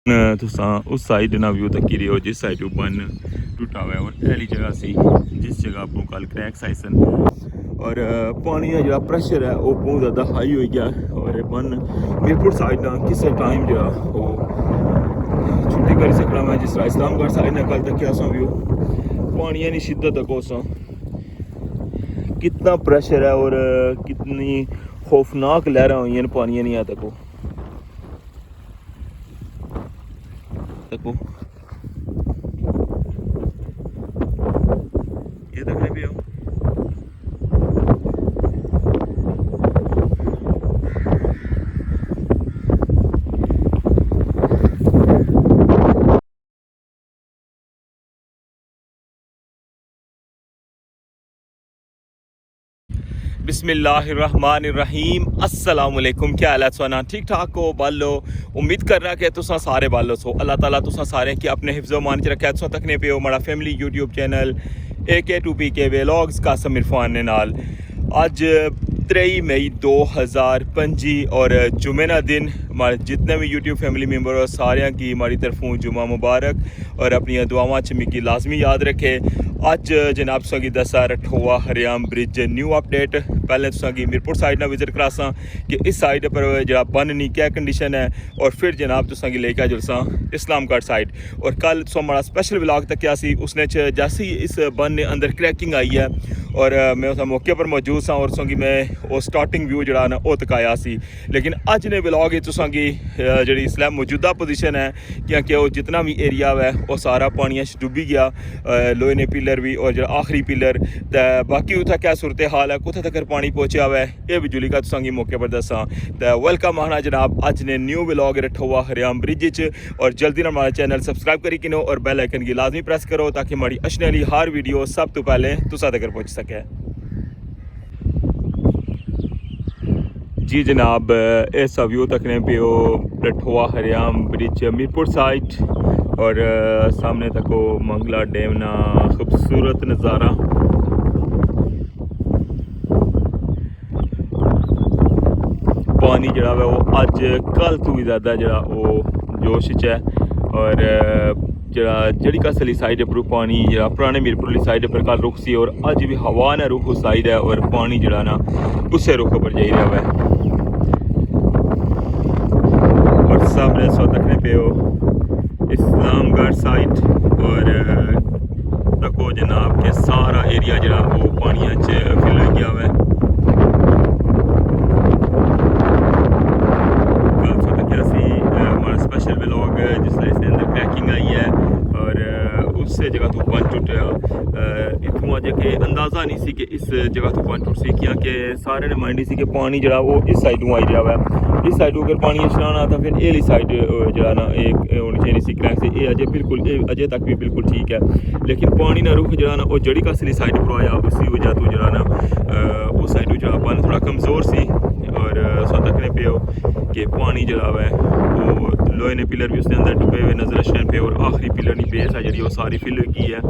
तुसां उस साइड ना व्यू तकी रहे हो जिस साइड बन टुटा हुआ है और पहली जगह सी जिस जगह आपको कल क्रैक्स आए सन और पानी का जो प्रेशर है वो बहुत ज़्यादा हाई हो गया और बन मीरपुर साइड ना किसी टाइम जो वो छुट्टी कर सकना मैं जिस तरह इस्लामगढ़ साइड ना कल तक क्या व्यू पानी की शिद्दत तक हो कितना प्रेशर है और कितनी खौफनाक लहरें हुई हैं पानी नहीं आ तक ये देखने भी हो बिस्मिल्लाहिर्रहमानिर्रहीम अस्सलाम वालेकुम क्या हाल है सोना ठीक ठाक हो बालो उम्मीद कर रहा कि तुसा सारे बालो सो अल्लाह ताला तुसा सारे की अपने हिफ्ज़ो मान च रखे तुसा तकने पे हो हमारा family YouTube channel AK2PK vlogs का इरफान ने नाल अज 3 मई 2025 और जुमे ना दिन हमारे जितने भी यूट्यूब फैमिली मेम्बर हो सारे की हमारी तरफों जुमा मुबारक और अपनी दुआवां च मिगी लाजमी याद रखे अज जनाब तुसेंगी दस्सा रठोआ हरियाम ब्रिज न्यू अपडेट पहले तुसेंगी मीरपुर साइड ना विजिट करासां कि इस साइड पर जो बन नी क्या कंडीशन है और फिर जनाब तुसेंगी लेके जुलसां इस्लामगढ़ साइड और कल तुम हमारा स्पेशल व्लॉग तक क्या सी उसने जैसे ही इस बन ने अंदर क्रैकिंग आई है और मैं उस मौके पर मौजूद सा और तुसेंगी मैं वो स्टार्टिंग व्यू जड़ा ना वो तकाया सी लेकिन अज ने व्लॉग तुसेंगी जी इसलै मौजूदा पोजीशन है क्योंकि वो जितना भी एरिया है वो सारा पानी डुबी गया लोहे ने पिलर भी और जो आखिरी पिलर तो बाकी उत्थे क्या सूरत हाल है कुत्थे तक पानी पहुँचा हुआ है ये भी जुली का तुसेंगी मौके पर दसा तो वेलकम आना जनाब अज ने न्यू व्लॉग रखा हुआ हरियाम ब्रिज और जल्दी ना हमारा चैनल सबसक्राइब करी किनो और बेल आइकन की लाजमी प्रेस करो ताकि हमारी अचने वाली हर वीडियो सब तो पहले तुसा तक पहुँच सके जी जनाब इस व्यू तकने पे हो रठोआ हरियाम ब्रिज मीरपुर साइड और सामने तक वो मंगला डैम ना खूबसूरत नज़ारा पानी जड़ा है वो अज कल तो भी ज़्यादा जड़ा वो जोश च है और जड़ी कसली साइड पर पानी जरा पुराने मीरपुर वाली साइड पर कल रुख सी और अज भी हवा ना रुख उस साइड है और पानी जड़ा ना उस रुख पर जा रहा है और सामने सो तकने पे हो इस्लामगढ़ साइड और तको जनाब के सारा एरिया जरा वो पानी फिल हो गया है हमारा स्पेशल व्लॉग जिससे इसके अंदर पैकिंग आई है और उससे जगह तो बन टुटिया इतों अजे कि अंदाज़ा नहीं सी कि इस जगह तो बन टुट सी क्योंकि सारे ने माइंड सी कि पानी जरा वो इस साइडों आई रहा है इस साइड अगर पानी चलाना था फिर एली साइड जरा ना एक होनी चाहिए सी क्रैक से ये अजे बिल्कुल अजे तक भी बिल्कुल ठीक है लेकिन पानी ना रुख जरा ना वो जड़ी कसली साइड पर आया उसी वजह तो जरा ना उस साइड जरा बन थोड़ा कमज़ोर सी और सो तकने पे हो कि पानी जरा है वो लोहे ने पिलर भी उसके अंदर डुबे हुए नजर आने पे और आखिरी पिलर की बेस है जी वो सारी फिल की है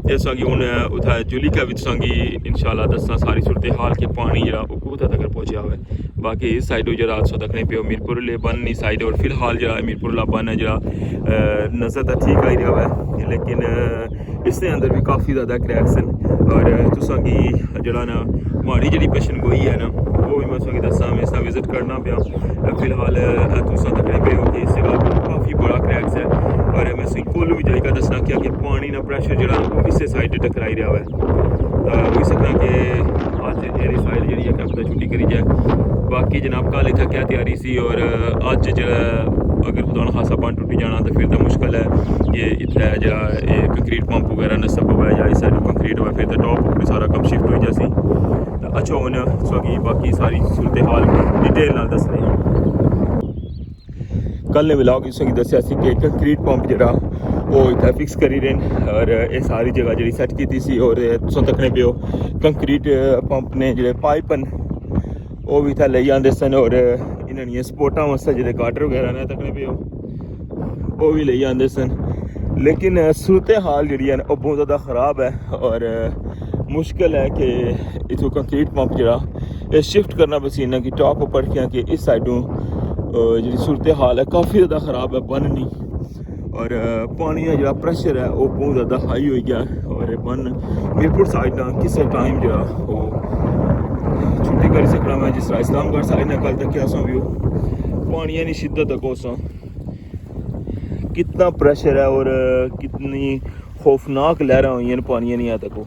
इस हूँ उत्थे जुली का भी तुसेंगी इंशाल्लाह दस्सां सारी सूरत हाल के पानी जरा उत्थे तक पहुँचा हुआ है बाकी इस साइड जरा सो तकने पे मीरपुर बन नी साइड और फिलहाल जरा मीरपुर बन है जरा नज़र तो ठीक आई रहा है लेकिन इसके अंदर भी काफ़ी ज़्यादा क्रैक्स हैं और तुसेंगी जरा ना हमारी जी पेशन गोई है ना वो भी मैं तुसेंगी दस्सां मैं इसका विजिट करना पाया फिलहाल तुसा तकने पे हो कि इस जगह काफ़ी बड़ा क्रैक्स है और मैं कुल भी जगह दसना क्या कि पानी ना प्रेशर जरा वो इस साइड टकराई रहा है तो हो सकता कि अज एरी साइड जी है कि छुट्टी करी जाए बाकी जनाब कल इतना क्या तैयारी सी और अज जो अगर खुदा ना खासा पानी टुटी जाना तो फिर तो मुश्किल है कि इतना जरा कंक्रीट पंप वगैरह नसब हुआ या इस साइड कंक्रीट हुआ फिर तो टॉप भी सारा कम शिफ्ट हो जासी तो अच्छा हूँ सो बाकी सारी सूरत हाल डिटेल नाल दसने कल ने व्लॉग तुसेंगी दस्सिया सी कि कंक्रीट पंप जरा वो इतना फिक्स करी रहे और ये सारी जगह जी सैट की सी और तुम तकने पे हो कंक्रीट पंप ने जो पाइप वो भी इतना ले आते सन और इन्होंने सपोर्टा वास्ते जो गाटर वगैरह ने तकने पे हो वो भी ले आते सन लेकिन सूरत हाल जी है वो बहुत ज़्यादा ख़राब है और मुश्किल है कि इथों कंक्रीट पंप जरा शिफ्ट करना पसीना की टॉप ऊपर क्योंकि इस साइडों जी सूरत हाल है काफ़ी ज़्यादा ख़राब है, बन नहीं और पानी का जो प्रेशर है वो बहुत ज़्यादा हाई हो गया और बन मीरपुर साइड ना किसी टाइम जो वो छुट्टी कर सकना मैं जिस तरह इस्लामगढ़ साइड ने कल तक क्या व्यू पानी की शिद्दत को कितना प्रेशर है और कितनी खौफनाक लहरें हुई हैं पानी नहीं आता को।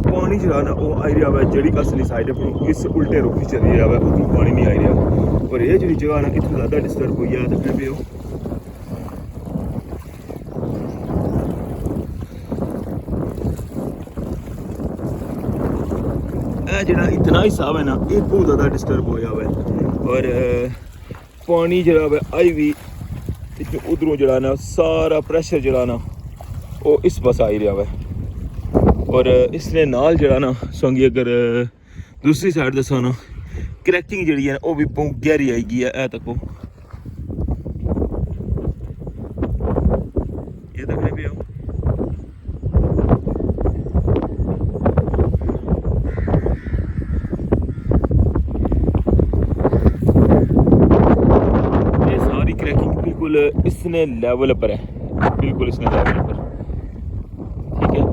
पानी जो है ना वो आई रहा है जड़ी असली साइड पर इस उल्टे रुख ही चली रहा है, उधर पानी नहीं आई रहा और ये जी जगह ना इतना ज़्यादा डिस्टर्ब हुई है देखने पे हो। जरा इतना हिसाब है ना ये बहुत ज़्यादा डिस्टर्ब हो जाए और पानी जरा आई भी उधरों जरा ना सारा प्रेशर जरा ना वो इस पास आई रहा है और इसने नाल जरा ना संगी अगर दूसरी साइड दसा ना क्रैकिंग जी है वो भी बहुत गहरी आई गई है तको ये देखने पे आओ। ये सारी क्रैकिंग बिल्कुल इसने लेवल पर है, बिल्कुल इसने लेवल पर, ठीक है।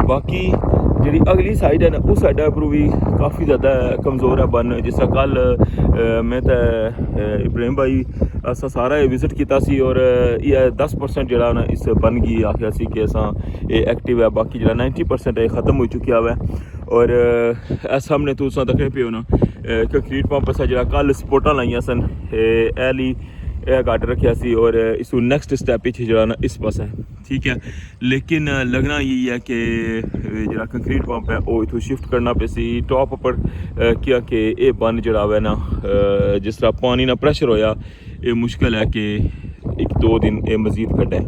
बाकी जी अगली साइड है ना उस साइड पर भी काफ़ी ज़्यादा कमज़ोर है बन, जिस तरह कल मैं तो इब्राहिम भाई असा सारा विजिट किया सी और ये 10% जरा ना इस बन की आखिया सी कि असा ये एक्टिव है, बाकी जरा 90% है ख़त्म हो चुकी है और सामने तुस देखने पे हो ना कंक्रीट पंप सा जरा कल सपोर्टा लाइया सन एली काट रखा सी और इस नैक्सट स्टैप जरा ना इस पास है, ठीक है। लेकिन लगना यही है कि जरा कंक्रीट पंप है वो इथों शिफ्ट करना पे सी टॉप पर किया कि ये बन जरा है ना जिस तरह पानी ना प्रेशर होया ये मुश्किल है कि 1-2 दिन ये मजीद कटे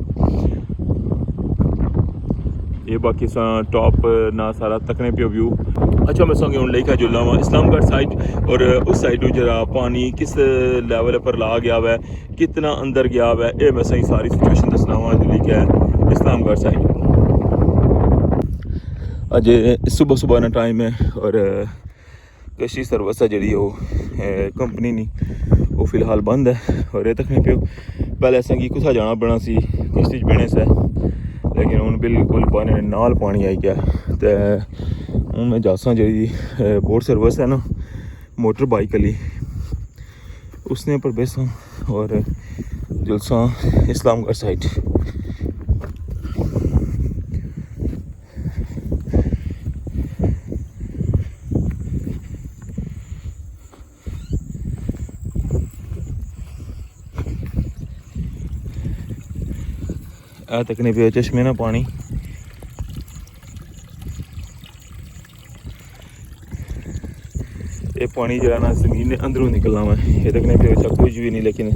ये बाकी सा टॉप ना सारा तकने पे व्यू। अच्छा मैं संगे हूँ लेखा जुला वा इस्लामगढ़ साइड और उस साइड जरा पानी किस लेवल पर ला गया है कितना अंदर गया है ये मैं सही सारी सिचुएशन दसना वा जो लिखा है इस्लामगढ़ साइड। अज सुबह सुबह ना टाइम है और कशी सर्विस है जी वो कंपनी नहीं वो फिलहाल बंद है और ये तकने पे पहले असें कुछ जाना पड़ा सी किश्ती बहने से लेकिन हूँ बिल्कुल पानी नाल पानी आई गया तो हूँ मैं जासा जी बोट सर्विस है ना मोटर बाइक वाली उसने पर बेसा और जुलसा इस्लामगढ़ साइड। तकने पे चश्मे ना पानी ये पानी जरा ना जमीन ने अंदरों निकलना है ये तकने पे कुछ भी नहीं लेकिन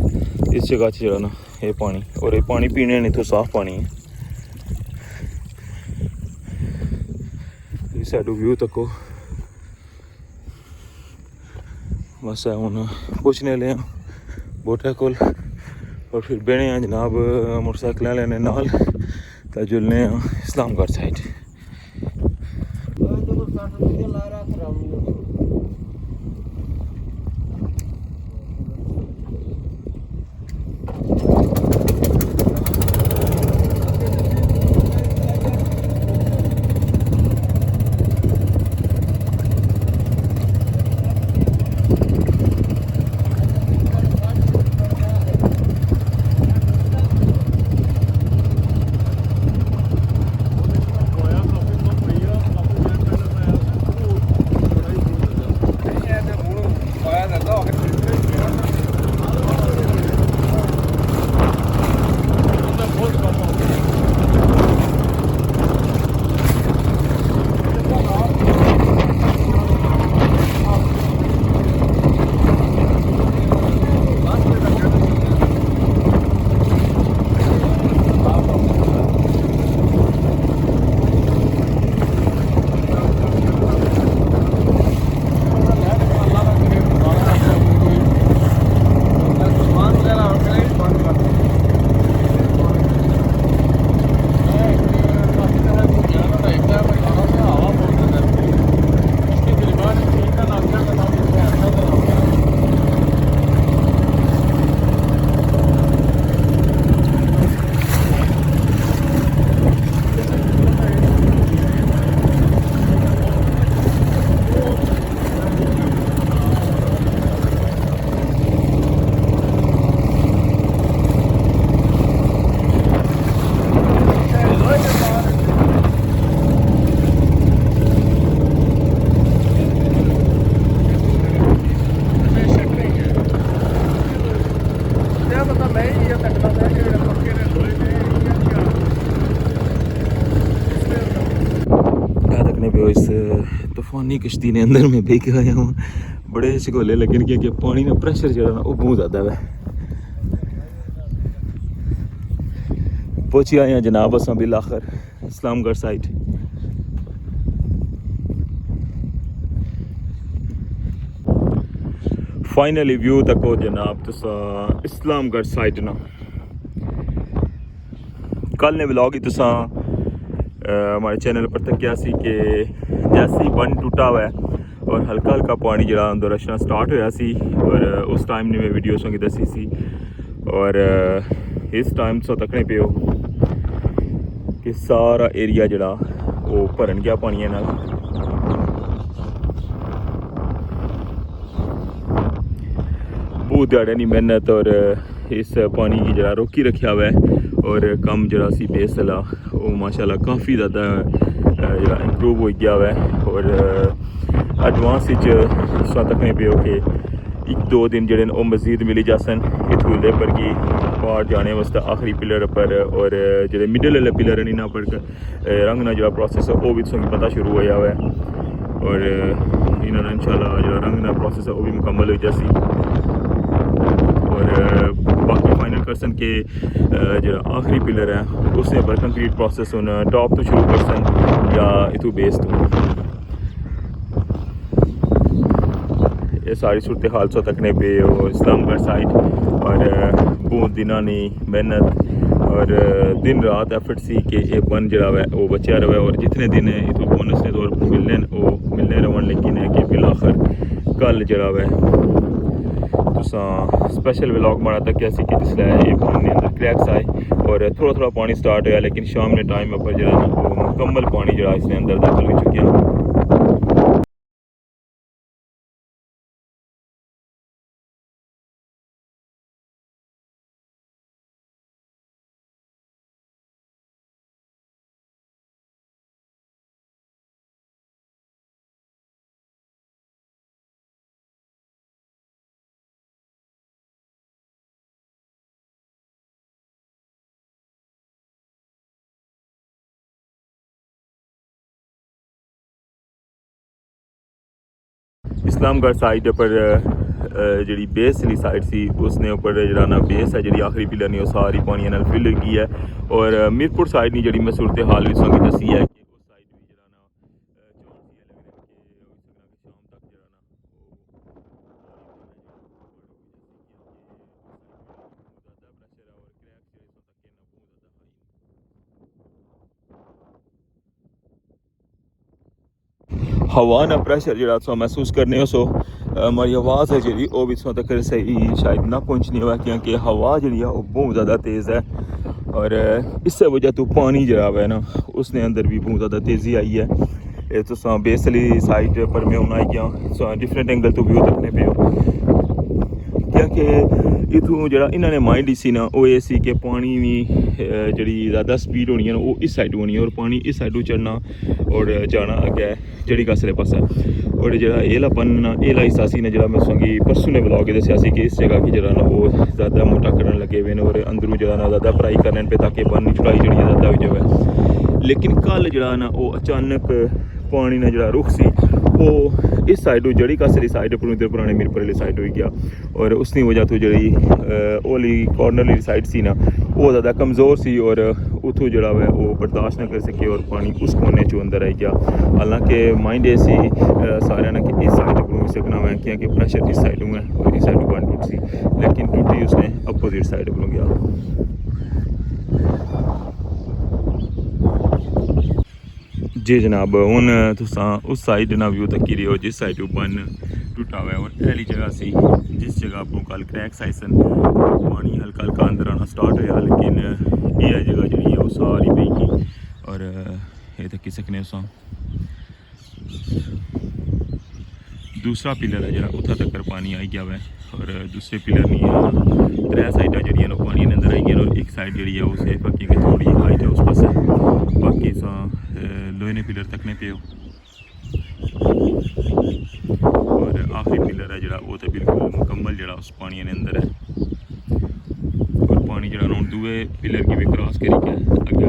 इस जगह से जरा ना ये पानी और ये पानी पीने नहीं तो साफ पानी है। इस साइड व्यू तको बस है हूँ पूछने ले बोटा कोल और फिर बहने जनाब मोटरसाइकिल लेने नाल तो जुलने इस्लामगढ़ साइड। तकने पे इस तूफानी कश्ती ने अंदर में बेह के आया हूँ। बड़े शकोले लगन क्योंकि पानी का प्रेशर जो ना वो बहुत ज़्यादा है। पहुँची आए हैं जनाब असां बिल आखिर इस्लामगढ़ साइड। फाइनली व्यू तक हो जनाब तुसा इस्लामगढ़ साइड ना। कल ने व्लॉग ही तुसा हमारे चैनल पर तक क्या सी कि जैसे ही बन टूटा हुआ है और हल्का हल्का पानी जरा अंदर रशना स्टार्ट होया सी और उस टाइम ने मैं वीडियो संग दसी सी और इस टाइम सो तकने पे हो कि सारा एरिया जड़ा वो भरन गया पानिया नाल। बहुत ज़्यादा नहीं मेहनत और इस पानी की जरा रोकी रखा हुआ है और कम जरा सी बेस ला वो माशाल्लाह काफ़ी ज़्यादा जरा इंप्रूव हो गया हुआ है और एडवांस तकने पे हो कि 1-2 दिन जड़े वो मजीद मिली जासन इतू लेबर की पार जाने वास्ते आखिरी पिलर पर और जो मिडल वाले पिलर हैं इन्होंने पर रंग ना जो प्रोसेस है वो भी तुझे पता शुरू होया हुआ है और इन्होंने इंशाल्लाह जो रंग ना प्रोसेस है वो भी मुकम्मल हो जासी और बाकी फाइनल करसन के जो आखिरी पिलर है उसने पर कंक्रीट प्रोसेस होना टॉप तो शुरू करसन या इतू बेस तो ये सारी सूरत हाल सो तकने पे इस्लामगढ़ साइड और बहुत दिना ने मेहनत और दिन रात एफर्ट सी कि ये बन जरा है वो बचा रहा है और जितने दिन इतों बोनस ने तौर मिलने रवन लेकिन है कि बिल आखिर कल जरा है तुसा स्पेशल व्लॉग बना तक कैसी कि जिसले ये पानी अंदर क्रैक्स आए और थोड़ा थोड़ा पानी स्टार्ट होया लेकिन शाम ने टाइम पर जरा वो मुकम्मल पानी जरा इसने अंदर दाखिल हो चुके हैं। इस्लामगढ़ साइड पर जी बेस वाली साइड सी उसने ऊपर जरा ना बेस है जी आखिरी पिलर नहीं वो सारी पानी नाल फिल गई है और मीरपुर साइड नहीं जी मैं सूरत हाल भी संगी दसी है कि उस साइड भी जरा ना हवा ना प्रेशर जरा सो महसूस करने हो सो हमारी आवाज़ है जी वो भी सो तक सही शायद ना पहुँचनी हुआ क्योंकि हवा जी है वो बहुत ज़्यादा तेज़ है और इससे वजह तो पानी जरा है ना उसने अंदर भी बहुत ज़्यादा तेज़ी आई है। ये तो बेस वाली साइड पर मैं हूँ आई गया डिफरेंट एंगल तो व्यू तकने पे हो क्योंकि इतों जरा इन्होंने माइंड सी ना वो ये सी कि पानी भी जी ज़्यादा स्पीड होनी है वो इस साइड होनी है और पानी इस साइड चढ़ना और जाना अगे जड़ी कासले पास और जरा एला पन एला हिस्सा सी ने जरा मैं संगी परसों ने ब्लॉग दसिया सी कि इस जगह की जरा ना वो ज़्यादा मोटा करने लगे हुए और अंदरों जरा ना ज़्यादा भराई करने पे ताकि बन चढ़ाई जड़ी ज़्यादा हो जाए लेकिन कल जरा ना वो अचानक पानी ने जरा रुख सी वो इस साइड जड़ी कासली साइड पर इधर पुराने मीरपुर वाली साइड हो गया और उसकी वजह तो जी ओली कॉर्नर वाली साइड सी ना वो ज़्यादा कमज़ोर सी और उतों जड़ा है वो बर्दाश्त ना कर सके और पानी उस कोने चो अंदर आई गया। हालांकि माइंड ऐसी सारे ना कि इस साइड पर सकना हुआ क्योंकि प्रेशर इस साइड में और इस साइड बन टूट सी लेकिन टूटी उसने अपोजिट साइड पर गया। जी जनाब हूँ तुसा उस साइड ना व्यू तक रही हो जिस साइड बन टूटा हुआ है और पहली जगह सी जिस जगह आपको कल क्रैक्स आई सन पानी हल्का हल्का अंदर आना स्टार्ट होया लेकिन ये जगह जी है वो सारी पेगी और ये तक सकने दूसरा पिलर है जरा उतना तक पानी आई गया है और दूसरे पिलर नहीं है 3 साइडा जी पानी अंदर आई गया और एक साइड जी है वो सेफ है क्योंकि थोड़ी हाइट है उस पास बाकी लोहे ने पिलर तकने पे हो और आखिरी पिलर है जरा वो तो बिल्कुल मुकम्मल जरा उस पानी ने अंदर है और पानी जरा हूँ दूए पिलर की भी क्रॉस करी के अगे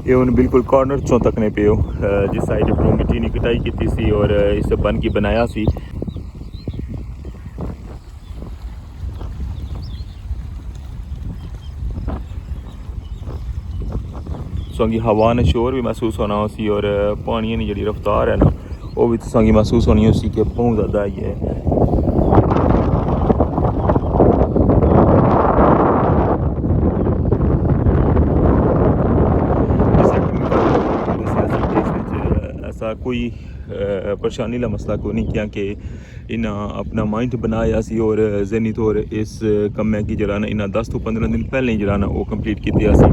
ਇਹ ਹੁਣ ਬਿਲਕੁਲ ਕਾਰਨਰ ਚੋਂ ਤੱਕਨੇ ਪਿਓ ਜਿਸ ਸਾਈਡ ਉੱਪਰੋਂ ਮਿੱਟੀ ਦੀ ਕਟਾਈ ਕੀਤੀ ਸੀ ਔਰ ਇਸ ਬਨ ਕੀ ਬਣਾਇਆ ਸੀ। तुसांगी हवा ने शोर भी महसूस होना उसी और पानी की जी रफ्तार है ना वो भी तुसांगी महसूस होनी उसी कि बहुत ज़्यादा आई है। ऐसा कोई परेशानी का मसला कोई नहीं क्योंकि इन्हें अपना माइंड बनाया सी और जहनी तौर इस कम्मै की जरा ना इन्हें 10 तो 15 दिन पहले ही जरा ना वो कंप्लीट किया सी।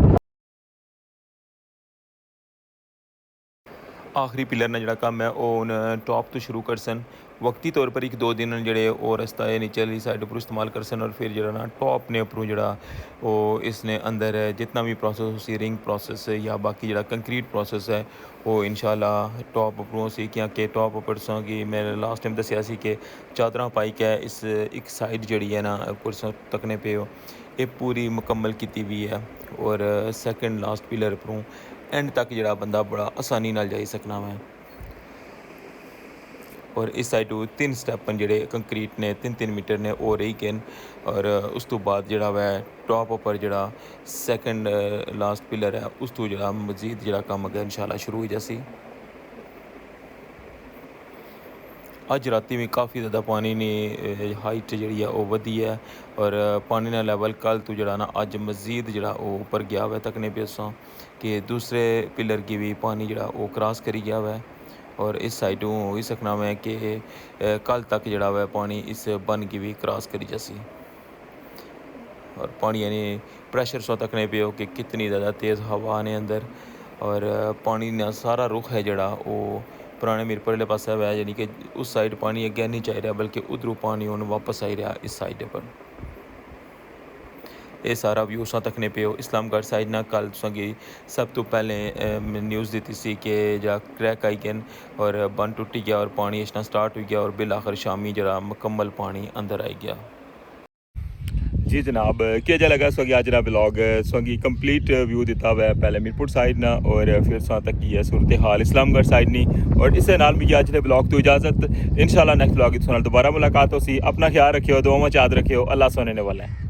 आखिरी पिलर ने जो काम है वो हूँ टॉप तो शुरू कर सन वक्ती तौर पर 1-2 दिन जोड़े वो रस्ता है नीचे वाली साइड पर इस्तेमाल कर सन और फिर जो ना टॉप ने उपरों जो वो इसने अंदर जितना भी प्रोसेस उसी रिंग प्रोसेस है या बाकी जो कंक्रीट प्रोसेस है वो इंशाल्लाह टॉप उपरों सी कि टॉप उपर सौ कि मैं लास्ट टाइम दसिया सी कि चादर पाई के इस एक साइड जी है ना उपर तकने पे हो ये पूरी मुकम्मल की हुई है और सैकेंड लास्ट पिलर उपरों एंड तक जो बंदा बड़ा आसानी नाल जाई सकना मैं। और इस साइड 3 स्टैपन जोड़े कंक्रीट ने 3-3 मीटर ने वो रही गए और उस तो बाद जोड़ा वै टॉप उपर जोड़ा सैकेंड लास्ट पिलर है उस तो जो मजीद जो काम अगर इंशाल्लाह शुरू हो जासी। अज राती भी काफ़ी ज़्यादा पानी ने हाइट जी है वो वधी है और पानी का लैवल कल तो जरा ना अज मजीद जरा वो उपर गया हुआ तकने पे उस कि दूसरे पिलर की भी पानी जरा वो क्रॉस करी गया हुआ और इस साइड हो ही सकना मैं कि कल तक जरा हुआ पानी इस बन की भी क्रॉस करी जासी। और पानी यानी प्रेशर सौ तकने पे हो कि कितनी ज़्यादा तेज़ हवा ने अंदर और पानी ना सारा रुख है जरा वो पुराने मीरपुर वाले पास है यानी कि उस साइड पानी अगे नहीं चाह रहा बल्कि उधरों पानी हूँ वापस आई रहा इस साइड पर। ये सारा व्यू उस तकने पे हो इस्लामगढ़ साइड ना कल तुसेंगी सब तो पहले न्यूज़ दी सी कि जा क्रैक आई गए और बन टुटी गया और पानी इतना स्टार्ट हो गया और बिल आखिर शामी जरा मुकम्मल पानी अंदर आई गया। जी जनाब क्या जा लगा सोगी आज ब्लॉग सोगी कंप्लीट व्यू दिता हुआ है पहले मीरपुर साइड ना और फिर सौ तक की है सूरत हाल इस्लामगढ़ साइड नहीं और इस नाल भी आज ब्लॉग तो इजाज़त इंशाल्लाह नेक्स्ट ब्लॉग दोबारा मुलाकात हो सी अपना ख्याल रखियो दुआ में याद रखियो अल्लाह सोने वाला है।